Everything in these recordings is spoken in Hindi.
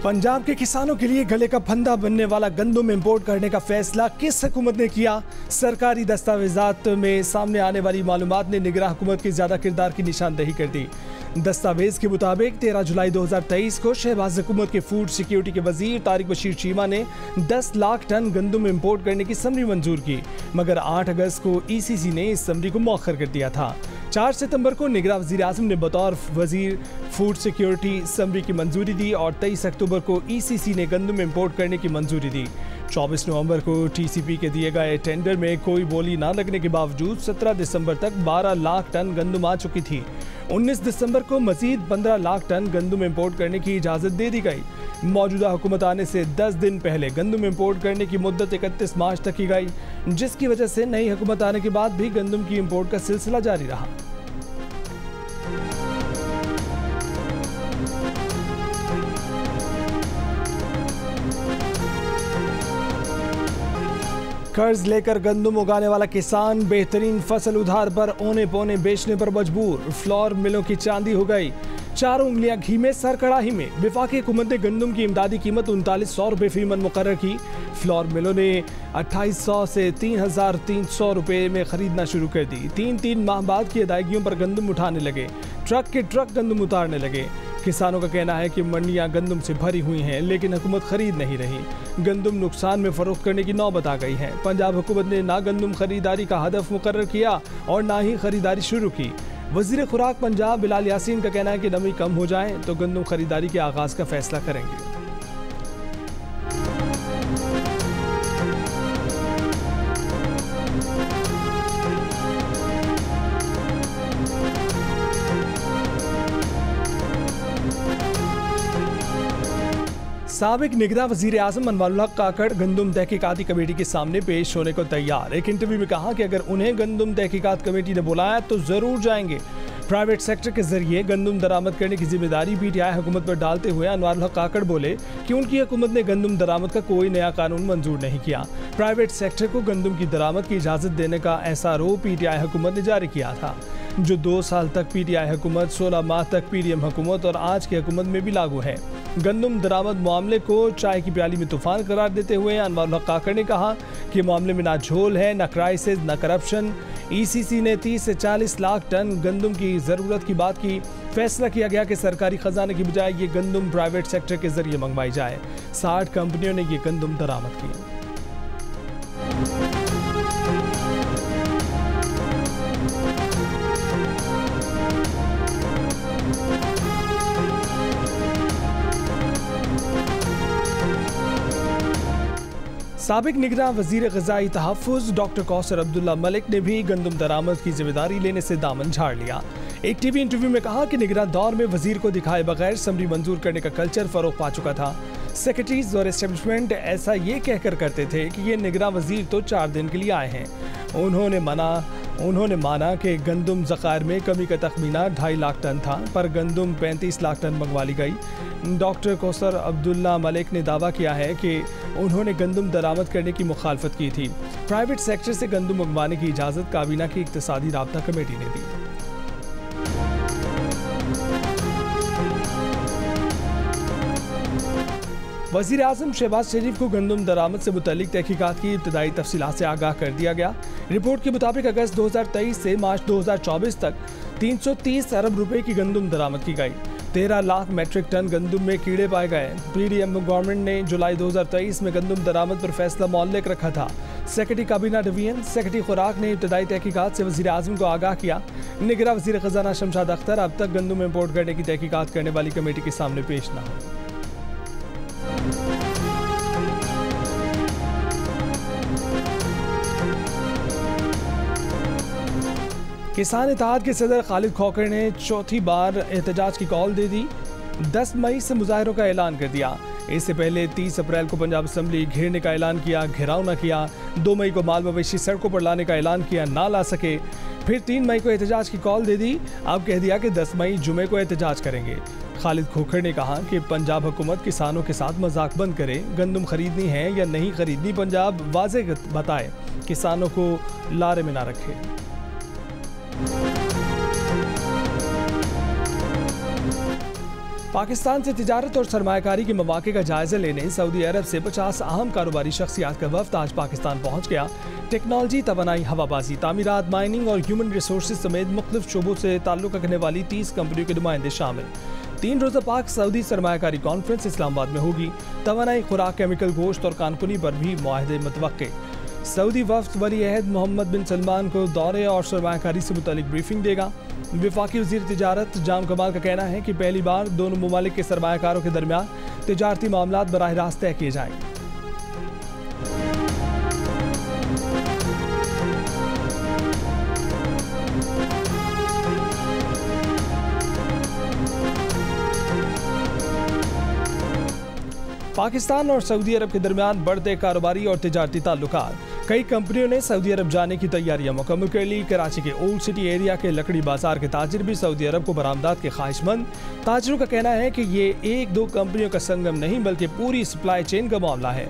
पंजाब के किसानों के लिए गले का फंदा बनने वाला गंदम इंपोर्ट करने का फैसला किस हुकूमत ने किया? सरकारी दस्तावेजात में सामने आने वाली मालूमात ने निगरान हुकूमत के ज्यादा किरदार की निशानदेही कर दी। दस्तावेज के मुताबिक 13 जुलाई 2023 को शहबाज हुकूमत के फूड सिक्योरिटी के वजीर तारिक बशीर चीमा ने 10 लाख टन गंदम इंपोर्ट करने की समरी मंजूर की, मगर 8 अगस्त को ECC ने इस समरी को मौखर कर दिया था। 4 सितंबर को निगरान वज़ीर आज़म ने बतौर वजीर फूड सिक्योरिटी समरी की मंजूरी दी और 23 अक्टूबर को ECC ने गंदम इंपोर्ट करने की मंजूरी दी। 24 नवंबर को TCP के दिए गए टेंडर में कोई बोली न लगने के बावजूद 17 दिसंबर तक 12 लाख टन गंदम आ चुकी थी। 19 दिसंबर को मजीद 15 लाख टन गंदम इंपोर्ट करने की इजाज़त दे दी गई। मौजूदा हुकूमत आने से 10 दिन पहले गंदम इंपोर्ट करने की मुद्दत 31 मार्च तक की गई, जिसकी वजह से नई हुकूमत आने के बाद भी गंदम की इंपोर्ट का सिलसिला जारी रहा। कर्ज लेकर गंदम उगाने वाला किसान बेहतरीन फसल उधार पर औने पौने बेचने पर मजबूर। फ्लोर मिलों की चांदी हो गई। 4 उंगलियां घी में सर कड़ाही में। वफाकी हुकूमत ने गंदम की इमदादी कीमत 3900 रुपये फी मन मुकर्रर की। फ्लोर मिलों ने 2800 से 3300 रुपये में खरीदना शुरू कर दी। 3 माह बाद की अदायगियों पर गंदम उठाने लगे। ट्रक के ट्रक गंदम उतारने लगे। किसानों का कहना है कि मंडियां गंदम से भरी हुई हैं, लेकिन हुकूमत खरीद नहीं रही। गंदम नुकसान में फरोख्त करने की नौबत आ गई है। पंजाब हुकूमत ने ना गंदम खरीदारी का हदफ मुकर्रर किया और ना ही खरीदारी शुरू की। वजीर खुराक पंजाब बिलाल यासीन का कहना है कि नमी कम हो जाए तो गंदम खरीदारी के आगाज का फैसला करेंगे। साबिक निगरान वज़ीर आज़म अनवारुल हक काकड़ गंदम तहकीकाती कमेटी के सामने पेश होने को तैयार। एक इंटरव्यू में कहा कि अगर उन्हें गंदम तहकीकात कमेटी ने बुलाया तो जरूर जाएंगे। प्राइवेट सेक्टर के जरिए गंदम दरामद करने की जिम्मेदारी PTI हुकूमत पर डालते हुए अनवारुल हक काकड़ बोले कि उनकी हुकूमत ने गंदम दरामद का कोई नया कानून मंजूर नहीं किया। प्राइवेट सेक्टर को गंदम की दरामद की इजाज़त देने का SRO PTI हुकूमत ने जारी किया था, जो 2 साल तक PTI हुकूमत, 16 माह तक PDM हुकूमत और आज की हुकूमत में भी लागू है। गंदम दरामद मामले को चाय की प्याली में तूफान करार देते हुए अनवारुल हक काकड़ ने कहा कि मामले में ना झोल है, ना क्राइसिस, ना करप्शन। ECC ने 30 से 40 लाख टन गंदम की ज़रूरत की बात की। फैसला किया गया कि सरकारी खजाने की बजाय ये गंदम प्राइवेट सेक्टर के जरिए मंगवाई जाए। 60 कंपनियों ने ये गंदम दरामद की। साबिक निगरान वजीर ग़िज़ाई तहफ़्फ़ुज़ डॉक्टर कौसर अब्दुल्ला मलिक ने भी गंदम दरामद की जिम्मेदारी लेने से दामन झाड़ लिया। एक TV इंटरव्यू में कहा कि निगरान दौर में वजीर को दिखाए बगैर समरी मंजूर करने का कल्चर फरोग पा चुका था। सेक्रेटरीज और एस्टेब्लिशमेंट ऐसा ये कहकर करते थे कि ये निगरान वजीर तो 4 दिन के लिए आए हैं। उन्होंने माना कि गंदम ज़खायर में कमी का तखमीना 2.5 लाख टन था, पर गंदम 35 लाख टन मंगवा ली गई। डॉक्टर कौसर अब्दुल्ला मलिक ने दावा किया है कि उन्होंने गंदम दरामद करने की मुखालफत की थी। प्राइवेट सेक्टर से गंदम मंगवाने की इजाज़त काबीना की इक्तिसादी राब्ता कमेटी ने दी। वज़ीर आज़म शहबाज शरीफ को गंदम दरामद से मुतल्लिक तहकीकात की इब्तदाई तफसीलात से आगाह कर दिया गया। रिपोर्ट के मुताबिक अगस्त 2023 से मार्च 2024 तक 330 अरब रुपए की गंदम दरामद की गई। 13 लाख मेट्रिक टन गंदम में कीड़े पाए गए। PDM गवर्नमेंट ने जुलाई 2023 में गंदम दरामद पर फैसला मौलिक रखा था। सेक्रेटरी काबीना डिवीजन सेक्रेटरी खुराक ने इब्तदाई तहकीकात से वज़ीर आज़म को आगाह किया। निगरान वज़ीर ख़जाना शमशाद अख्तर अब तक गंदम इंपोर्ट करने की तहकीकात करने वाली कमेटी के सामने पेश न हो। किसान इत्तेहाद के सदर खालिद खोखर ने चौथी बार एहतजाज की कॉल दे दी। 10 मई से मुजाहरों का ऐलान कर दिया। इससे पहले 30 अप्रैल को पंजाब असम्बली घेरने का ऐलान किया, घेराव न किया। 2 मई को माल मवेशी सड़कों पर लाने का ऐलान किया, ना ला सके। फिर 3 मई को एहतजाज की कॉल दे दी। अब कह दिया कि 10 मई जुमे को एहतजाज करेंगे। खालिद खोखर ने कहा कि पंजाब हुकूमत किसानों के साथ मजाक बंद करे। गंदम खरीदनी है या नहीं खरीदनी, पंजाब वाज़ेह बताए, किसानों को लारे में ना रखे। पाकिस्तान से तिजारत और सरमायाकारी के मौके का जायजा लेने सऊदी अरब से 50 अहम कारोबारी शख्सियात का वफ्द आज पाकिस्तान पहुंच गया। टेक्नोलॉजी, तवानाई, हवाबाजी, तामीरात, माइनिंग और ह्यूमन रिसोर्सेज समेत मुख्तलिफ शोबों से ताल्लुक रखने वाली 30 कंपनियों के नुमाइंदे शामिल। 3 रोज़ा पाक सऊदी सरमायाकारी कॉन्फ्रेंस इस्लामाबाद में होगी। तवानाई, खुराक, केमिकल, गोश्त और कानकुनी पर भी मुआहदे मुतवक्के। सऊदी वफ्द वली अहद मोहम्मद बिन सलमान को दौरे और सरमायाकारी से मुतालिक ब्रीफिंग देगा। वफाकी वज़ीर तिजारत जाम कमाल का कहना है कि पहली बार दोनों ममालिक के सरमायाकारों के दरमियान तिजारती मामलात बराह रास्त तय किए जाएंगे। पाकिस्तान और सऊदी अरब के दरमियान बढ़ते कारोबारी और तिजारती ताल्लुकात। कई कंपनियों ने सऊदी अरब जाने की तैयारियां मुकम्मल कर ली। कराची के ओल्ड सिटी एरिया के लकड़ी बाजार के ताजिर भी सऊदी अरब को बरामदात के ख्वाहिशमंद। ताजिरों का कहना है कि ये 1-2 कंपनियों का संगम नहीं बल्कि पूरी सप्लाई चेन का मामला है।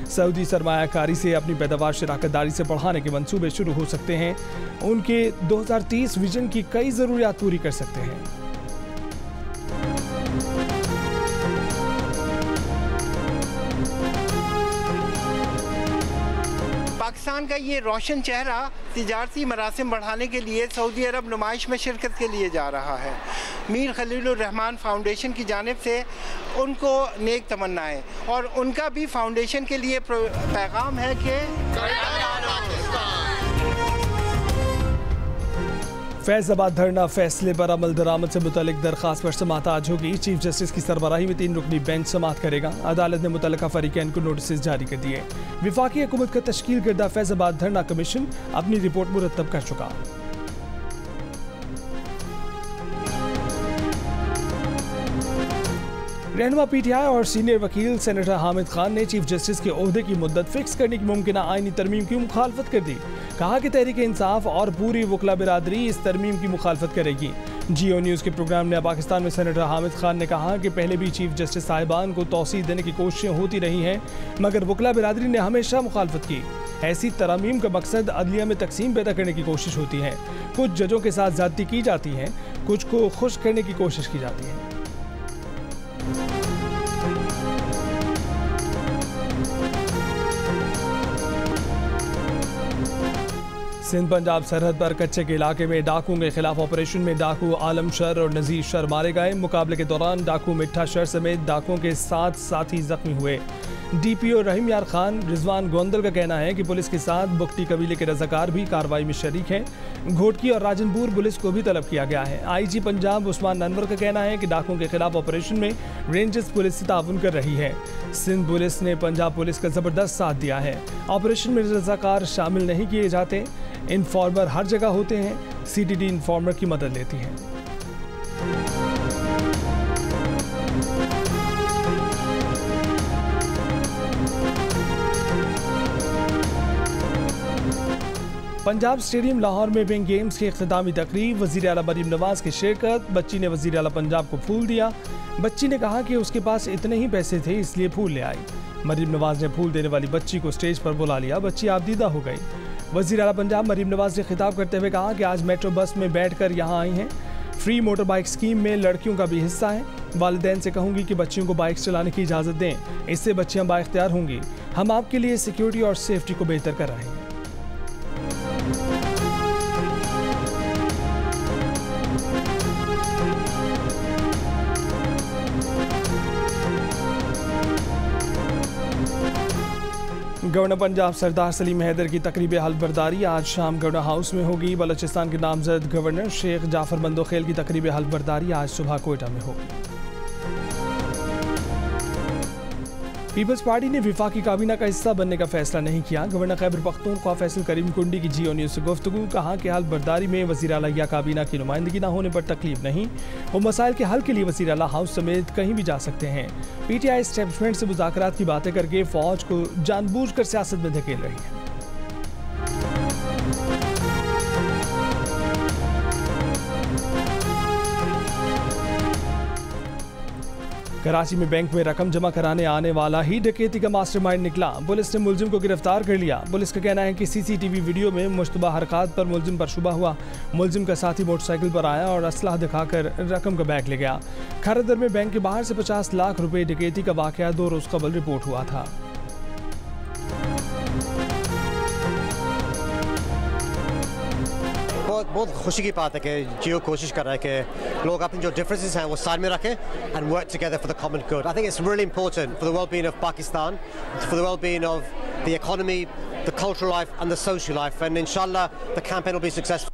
सऊदी सरमायाकारी से अपनी पैदावार शराकतदारी से बढ़ाने के मंसूबे शुरू हो सकते हैं। उनके 2030 विजन की कई ज़रूरियात पूरी कर सकते हैं। पाकिस्तान का ये रोशन चेहरा तिजारती मरासिम बढ़ाने के लिए सऊदी अरब नुमाइश में शिरकत के लिए जा रहा है। मीर खलीलुर रहमान फाउंडेशन की जानिब से उनको नेक तमन्नाएं और उनका भी फाउंडेशन के लिए पैगाम है कि फैज़ाबाद धरना फैसले पर अमल दरामद से मुतल्लिक दरख्वास्त पर समाअत आज होगी। चीफ जस्टिस की सरबराही में 3 रुकनी बेंच समाअत करेगा। अदालत ने मुतल्लिका फरीकैन को नोटिस जारी कर दिए। विफाकी हुकूमत का तश्कील करदा फैज़ाबाद धरना कमीशन अपनी रिपोर्ट मुरतब कर चुका। रहनुमा पीटीआई और सीनियर वकील सेनेटर हामिद खान ने चीफ जस्टिस के ओहदे की मुद्दत फिक्स करने की मुमकिन आईनी तरमीम की मुखालफत कर दी। कहा कि तहरीक इंसाफ और पूरी वकला बिरादरी इस तरमीम की मुखालफत करेगी। जियो न्यूज़ के प्रोग्राम ने पाकिस्तान में सेनेटर हामिद खान ने कहा कि पहले भी चीफ जस्टिस साहिबान को तौसीह देने की कोशिशें होती रही हैं, मगर वकला बिरादरी ने हमेशा मुखालफत की। ऐसी तरमीम का मकसद अदलिया में तकसीम पैदा करने की कोशिश होती है। कुछ जजों के साथ ज्यादती की जाती है, कुछ को खुश करने की कोशिश की जाती है। सिंध पंजाब सरहद पर कच्चे के इलाके में डाकुओं के खिलाफ ऑपरेशन में डाकू आलम शर और नजीर शर मारे गए। मुकाबले के दौरान डाकू मिठा शर समेत डाकुओं के 7 साथी जख्मी हुए। डीपीओ रहीम यार खान रिजवान गोंदल का कहना है कि पुलिस के साथ बुकटी कबीले के रजाकार भी कार्रवाई में शरीक हैं। घोटकी और राजनपुर पुलिस को भी तलब किया गया है। आईजी पंजाब उस्मान अनवर का कहना है कि डाकुओं के खिलाफ ऑपरेशन में रेंजर्स पुलिस से ताउन कर रही है। सिंध पुलिस ने पंजाब पुलिस का जबरदस्त साथ दिया है। ऑपरेशन में रजाकार शामिल नहीं किए जाते। इन्फॉर्मर हर जगह होते हैं। सीटीडी इन्फॉर्मर की मदद लेती है। पंजाब स्टेडियम लाहौर में विंग गेम्स की इख्तितामी तकरीब, वज़ीर आला मरीम नवाज की शिरकत। बच्ची ने वज़ीर आला पंजाब को फूल दिया। बच्ची ने कहा कि उसके पास इतने ही पैसे थे इसलिए फूल ले आई। मरीम नवाज ने फूल देने वाली बच्ची को स्टेज पर बुला लिया। बच्ची आबदीदा हो गई। वज़ीर आला पंजाब मरीम नवाज ने खिताब करते हुए कहा कि आज मेट्रो बस में बैठकर यहाँ आई हैं। फ्री मोटर बाइक स्कीम में लड़कियों का भी हिस्सा है। वालिदैन से कहूँगी कि बच्चियों को बाइक चलाने की इजाज़त दें, इससे बच्चियाँ बाइख्तियार होंगी। हम आपके लिए सिक्योरिटी और सेफ्टी को बेहतर कर रहे हैं। गवर्नर पंजाब सरदार सलीम हैदर की तकरीब हल्फबरदारी आज शाम गवर्नर हाउस में होगी। बलोचिस्तान के नामजद गवर्नर शेख जाफर बंदोखेल की तकरीब हल्फबरदारी आज सुबह कोयटा में होगी। पीपल्स पार्टी ने विफाकी काबीना का हिस्सा बनने का फैसला नहीं किया। गवर्नर खैबर पख्तूनख्वा फैसल करीम कुंडी की जियो न्यूज़ से गुफ्तगू। कहा कि हल्फबरदारी में वज़ीर आला या काबीना की नुमाइंदगी न होने पर तकलीफ नहीं। वो मसाइल के हल के लिए वज़ीर आला हाउस समेत कहीं भी जा सकते हैं। पीटीआई एस्टेब्लिशमेंट से मुज़ाकरात की बातें करके फौज को जानबूझकर सियासत में धकेल रही है। कराची में बैंक में रकम जमा कराने आने वाला ही डकैती का मास्टरमाइंड निकला। पुलिस ने मुलजिम को गिरफ्तार कर लिया। पुलिस का कहना है कि सीसीटीवी वीडियो में मुश्तबा हरकत पर मुलजिम पर शुबा हुआ। मुलजिम का साथी मोटरसाइकिल पर आया और असलाह दिखाकर रकम का बैग ले गया। खरदर में बैंक के बाहर से 50 लाख रुपए डकैती का वाकया 2 रोज कबल रिपोर्ट हुआ था। बहुत खुशी की बात है कि जियो कोशिश कर रहा है कि लोग अपनी जो डिफरेंसेस हैं वो साइड में रखें and work together for the common good. I think it's really important for the well-being of Pakistan, for the well-being of the economy, the cultural life and the social life, and इंशाल्लाह the campaign will be successful.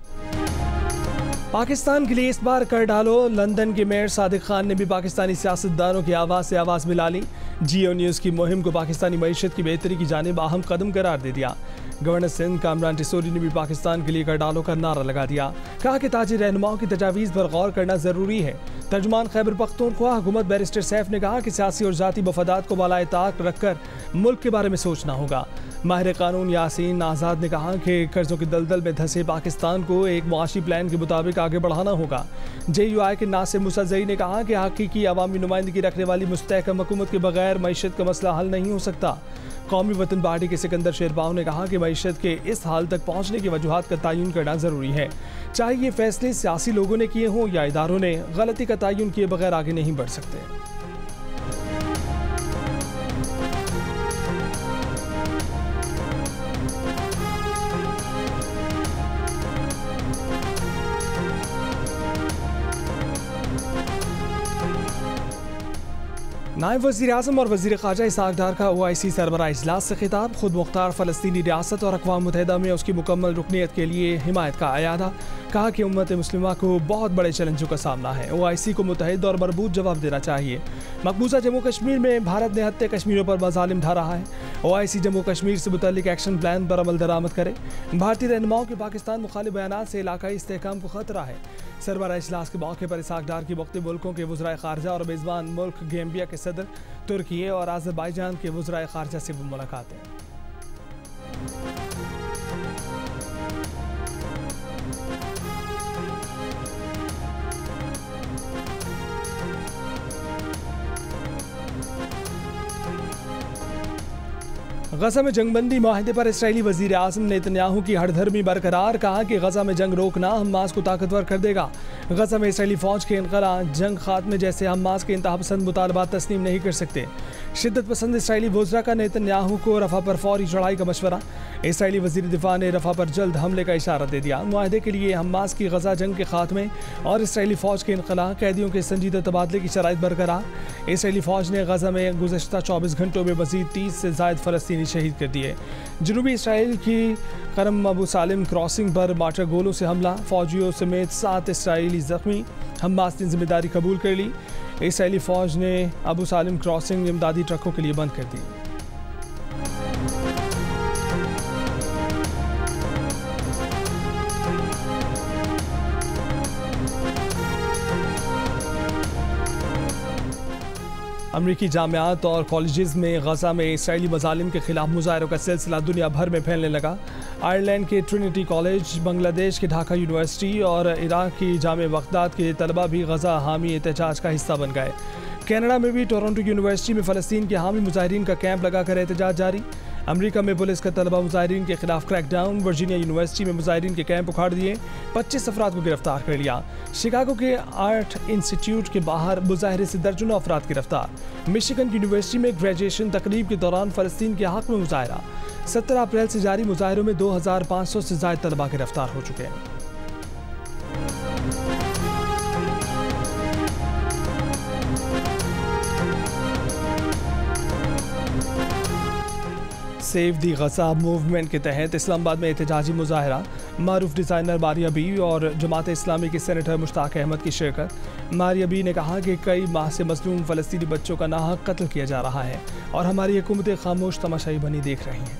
Pakistan के लिए इस बार कर डालो। लंदन के मेयर सादिक खान ने भी पाकिस्तानी सियासतदानों की आवाज़ से आवाज़ मिला ली। जियो न्यूज़ की मुहिम को पाकिस्तानी मईशत की बेहतरी की जानिब अहम कदम करार दे दिया। गवर्नर सिंध कामरान टिसोरी ने भी पाकिस्तान के लिए कर डालो का नारा लगा दिया। कहा कि ताजी रहनुमाओं की तजावीज़ पर गौर करना ज़रूरी है। तर्जुमान खैबर पख्तूनख्वा हुकूमत बैरिस्टर सैफ ने कहा कि सियासी और ज़ाती मफादात को बालाए ताक रखकर मुल्क के बारे में सोचना होगा। माहिर कानून यासीन आज़ाद ने कहा कि कर्जों की दलदल में धंसे पाकिस्तान को एक मुआशी प्लान के मुताबिक आगे बढ़ाना होगा। JUI के नासिर मुसज़ई ने कहा कि हकीकी अवामी नुमाइंदगी रखने वाली मुस्तहकम हुकूमत के बगैर मईशत का मसला हल नहीं हो सकता। कौमी वतन पार्टी के सिकंदर शेरबाव ने कहा कि मईशत के इस हाल तक पहुँचने की वजूहात का तयन करना ज़रूरी है। चाहे ये फैसले सियासी लोगों ने किए हों या इदारों ने, गलती का तयन किए बगैर आगे नहीं बढ़ सकते। नायब वज़ीर आज़म और वज़ीर ख़ारजा इसहाक़ डार का OIC सरबराह इजलास से खिताब। खुद मुख्तार फ़लस्तीनी रियासत और अक़वाम मुत्तहिदा में उसकी मुकम्मल रुकनीत के लिए हिमायत का अयादा। कहा कि उम्मत मुस्लिमा को बहुत बड़े चैलेंजों का सामना है। OIC को मुत्तहिद और मरबूत जवाब देना चाहिए। मकबूजा जम्मू कश्मीर में भारत ने हत्या कश्मीरियों पर मज़ालिम ढा रहा है। OIC जम्मू कश्मीर से मुतल्लिक एक्शन प्लान पर अमल दरामद करे। भारतीय रहनुमाओं के पाकिस्तान मुखालिफ बयानात से इलाकाई इस्तेहकाम को खतरा है। सरबराह इजलास के मौके पर इसहाक़ डार की वक्ती मुल्कों के वज़राए ख़ारजा और मेज़बान मुल्क गैम्बिया के सदर, तुर्की और आज़रबाईजान के वज़राए ख़ारजा से भी मुलाकातें। गजा में जंगबंदी माहिदे पर इसराइली वज़ीर आज़म नेतन्याहू की हड़धर्मी बरकरार। कहा कि गजा में जंग रोकना हमास को ताकतवर कर देगा। गजा में इसराइली फ़ौज के इनक़ला जंग खात्मे जैसे हमास के इंतहापसंद मुतालबात तस्लीम नहीं कर सकते। शिद्दत पसंद इसराइली वज़रा का नेतन्याहू को रफ़ा पर फौरी चढ़ाई का मशवरा। इसराइली वज़ीर दिफा ने रफ़ा पर जल्द हमले का इशारा दे दिया। मुआहदे के लिए हमास की गजा जंग के खात्मे और इसराइली फ़ौज के इनक़ला, कैदियों के संजीदा तबादले की शराइत बरकरार। इसराइली फ़ौज ने गजा में गुज़श्ता 24 घंटों में मज़ीद 30 से ज़ायद फ़लस्तीनी शहीद कर दिए। जनूबी इसराइल की करम अबू सालिम क्रॉसिंग पर मार्टर गोलों से हमला, फ़ौजियों समेत 7 इसराइली ज़ख्मी। हमास ने जिम्मेदारी कबूल कर ली। इसराइली फ़ौज ने अबू सालिम क्रॉसिंग इमदादी ट्रकों के लिए बंद कर दी। अमरीकी जामियात और कॉलेजेस में गजा में इसराइली मज़ालिम के खिलाफ मुजाहरों का सिलसिला दुनिया भर में फैलने लगा। आयरलैंड के ट्रिनिटी कॉलेज, बांग्लादेश के ढाका यूनिवर्सिटी और इराक की जामे बगदाद के तलबा भी गजा हामी एहतजाज का हिस्सा बन गए। कनाडा में भी टोरंटो यूनिवर्सिटी में फ़लस्तीन के हामी मुजाहिरीन का कैंप लगाकर एहतजाज जारी। अमेरिका में पुलिस का तलबा मुजाहिरीन के खिलाफ क्रैकडाउन। वर्जीनिया यूनिवर्सिटी में मुजाहिरीन के कैंप उखाड़ दिए। 25 अफराद को गिरफ्तार कर लिया। शिकागो के आर्ट इंस्टीट्यूट के बाहर मुजाहरे से दर्जनों अफराद गिरफ्तार। मिशिगन यूनिवर्सिटी में ग्रेजुएशन तकरीब के दौरान फ़लस्तीन के हक़ में मुजाहरा। 17 अप्रैल से जारी मुजाहरों में 2500 से ज़ायद तलबा गिरफ्तार हो चुके हैं। सेव दी गजा मूवमेंट के तहत इस्लामाबाद में एहतजाजी मुजाहरा। मारूफ डिज़ाइनर मारिया बी और जमात इस्लामी के सेनेटर मुश्ताक अहमद की शिरकत। मारिया बी ने कहा कि कई माह से मज़लूम फ़लस्तीनी बच्चों का नाहक कत्ल किया जा रहा है और हमारी हुकूमतें खामोश तमाशाई बनी देख रही हैं।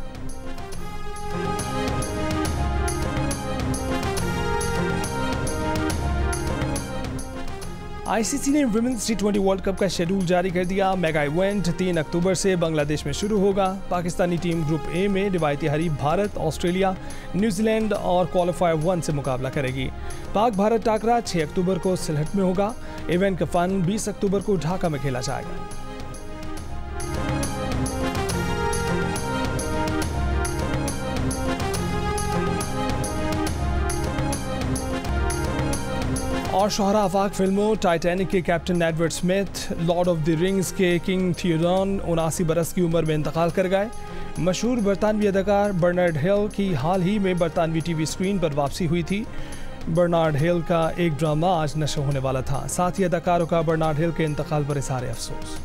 आईसीसी ने विमेंस T20 वर्ल्ड कप का शेड्यूल जारी कर दिया। मेगा इवेंट 3 अक्टूबर से बांग्लादेश में शुरू होगा। पाकिस्तानी टीम ग्रुप ए में रिवायती हरीफ भारत, ऑस्ट्रेलिया, न्यूजीलैंड और क्वालिफायर 1 से मुकाबला करेगी। पाक भारत टाकरा 6 अक्टूबर को सिलहट में होगा। इवेंट का फाइनल 20 अक्टूबर को ढाका में खेला जाएगा। और शोहरा आफाक फिल्मों टाइटैनिक के captain Edward Smith, Lord of the rings के किंग थियोडॉन 79 बरस की उम्र में इंतकाल कर गए। मशहूर बरतानवी अदाकार बर्नार्ड हिल की हाल ही में बरतानवी टीवी स्क्रीन पर वापसी हुई थी। बर्नार्ड हिल का एक ड्रामा आज नशर होने वाला था। साथ ही अदाकारों का बर्नार्ड हिल के इंतकाल पर इज़हार अफसोस।